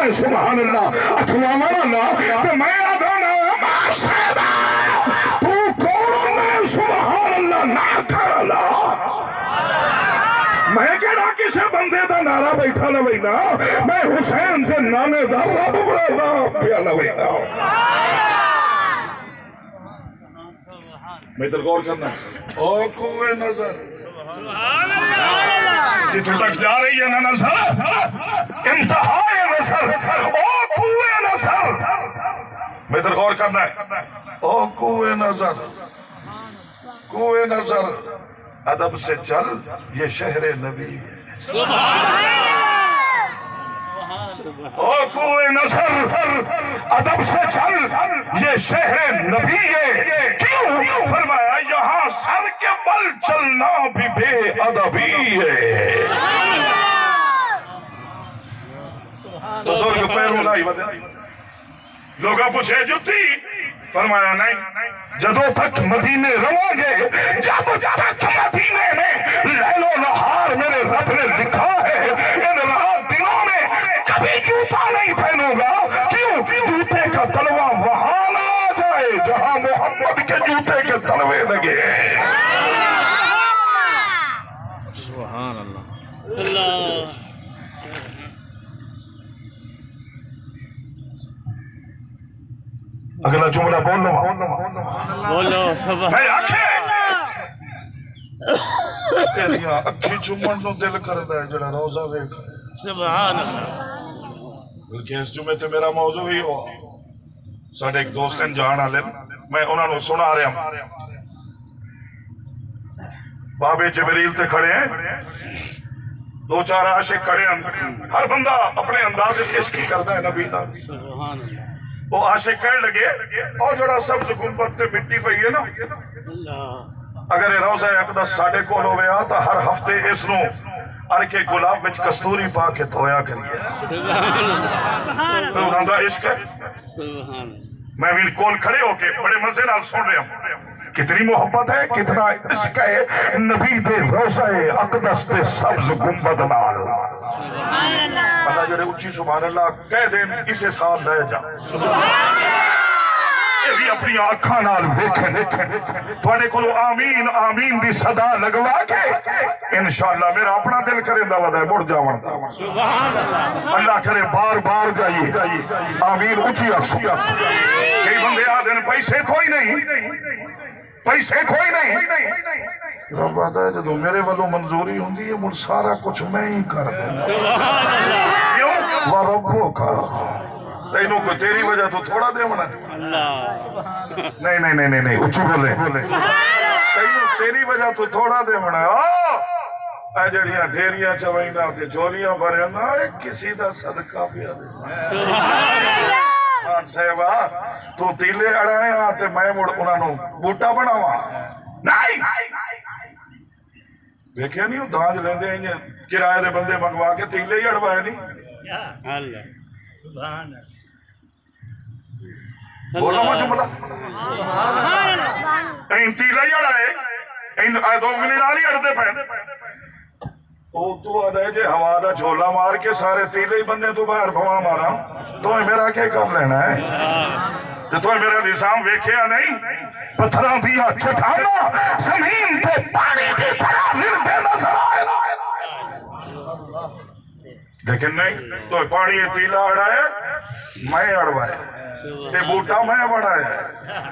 میں سبحان اللہ اکھواما نا تے میں آدھا نا ماشاءاللہ تو کون میں سبحان اللہ نہ کرلا میں کہڑا کسے بندے دا نعرہ بیٹھا لوینا میں حسین دے نانے دا رب بڑا پیا لوینا میں ادھر غور کرنا او کوئے نظر جتنے تک جا رہی ہے نا نظر انتہائی نظر او کوئے نظر میں ادھر غور کرنا ہے او کوئے نظر ادب سے چل یہ شہر نبی ہے او کوئے نظر ادب سے چل یہ شہر نبی ہے کیوں فرمایا یہاں سر کے بل چلنا بھی بے ادبی ہے بزرگ پیروں لائی بدے لوگا پوچھے جتی فرمایا نہیں جدوں تک مدینے رہو گے جب تک مدینے میں لیل و نہار میرے رب نے لکھا ہے ان رات دنوں میں کبھی جوتا نہیں پہنوں گا کیوں جوتے کا تلوہ وہاں نہ آ جائے جہاں محمد کے جوتے کے تلوے لگے سبحان اللہ اگلا جملہ بولو میں آنکھیں تیریاں اکھی چومن نو دل کرتا ہے جڑا روزہ ویکھا ہے سبحان اللہ بلکہ اس جمعے تے میرا موضوع ہی ہوا ساڑھے ایک دوست ہیں جان آلے میں انہوں نے سنا رہے ہم بابے جبریل تے کھڑے ہیں دو چار عاشق کھڑے ہیں ہر بندہ اپنے انداز عشق کی کرتا ہے نبی نبی سبحان اللہ وہ عاشق کہنے لگے اور جڑا سبز گنبد تے مٹی پئی ہے نا اگر یہ روزہ اقدس ساڑھے کول ہوئے آتا ہر ہفتے اس نو ارکے گلاب وچ کستوری پا کے دھویا کریے تو انہوں دا عشق ہے میں بھی کول کھڑے ہو کے بڑے مزے نال سن رہے ہوں کتنی محبت ہے کتنا عشق ہے نبی دے روزہ اقدس تے سبز گنبد نال اللہ جڑے اچھی سبحان اللہ کہہ دیں اسے سال لے جا یہ بھی اپنی آنکھاں نال ویکھیں تواڈے کولو آمین آمین دی صدا لگوا کے انشاءاللہ میرا اپنا دل کرے دا ودا ہے مڑ جاواں اللہ کرے بار بار جائیے آمین اونچی اکس کئی بندے آ دن پیسے کوئی نہیں رب آتا ہے جدو میرے والوں منظوری ہوندی ہے مڑ سارا کچھ میں ہی کر دینا کیوں وَرَبُّ کا تینوں کو تیری وجہ تو تھوڑا دے منا نہیں اچھی بولے تینوں تیری وجہ تو تھوڑا دے منا اے جڑیاں ڈھیریاں چوائینا تے جولیاں بھرے نا کسی دا صدقہ پیا دے مان صاحبہ تو تیلے اڑائے آتے میں مڑ انہاں نو بوٹا بناواں نہیں دیکھیا نہیں دانج لیندے ہیں کرائے دے بندے منگوا کے تیلے ہی اڑوائے نہیں اللہ سبحان اللہ بولو ماں جملہ این تیلے ہی اڑائے این دو گلی نالی اڑتے پہ او تو آدھے جے ہوا دا جھولا مار کے سارے تیلے ہی بندے تو باہر بھوا مارا تو میرا کیا کر لینا ہے تو میرا نظام ویکھیا نہیں پتھراں دیا چٹانا زمین تے پانی کی طرح لڑتے نظر آئے لیکن نہیں تو پانی تیلا اڑائے میں اڑوائے یہ بوٹا میں بڑھایا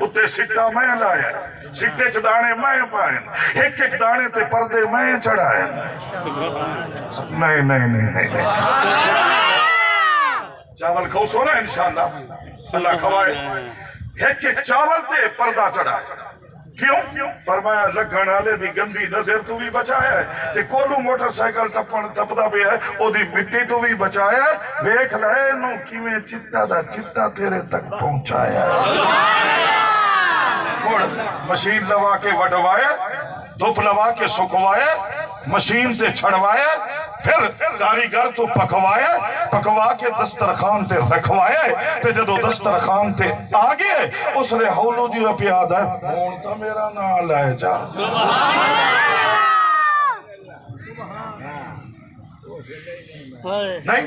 اتنے سٹا میں لایا سٹے چ دانے میں پائیں ایک ایک دانے تے پردے میں چڑھائے نہیں چاول کھو سو نا انشاءاللہ اللہ کھوائے ایک ایک چاول تے پردہ چڑھا کیوں فرمایا لگن آلے دی گندی نظر تو بھی بچایا ہے تے کولو موٹر سائیکل تپدا بھی ہے او دی مٹی تو بھی بچایا ہے ویکھ لے نو کیویں چٹا دا چٹا تیرے تک پہنچایا مشین لوا کے وڈوایا دھوپ لوا کے سکھوایا مشین تے چھڑوایا پھر کاریگر تو پکوا کے دسترخوان تے رکھوایا تے جدو دسترخوان تے آگے اس نے ہولو جی پیاد ہے مون تا میرا نہ لائے جا نہیں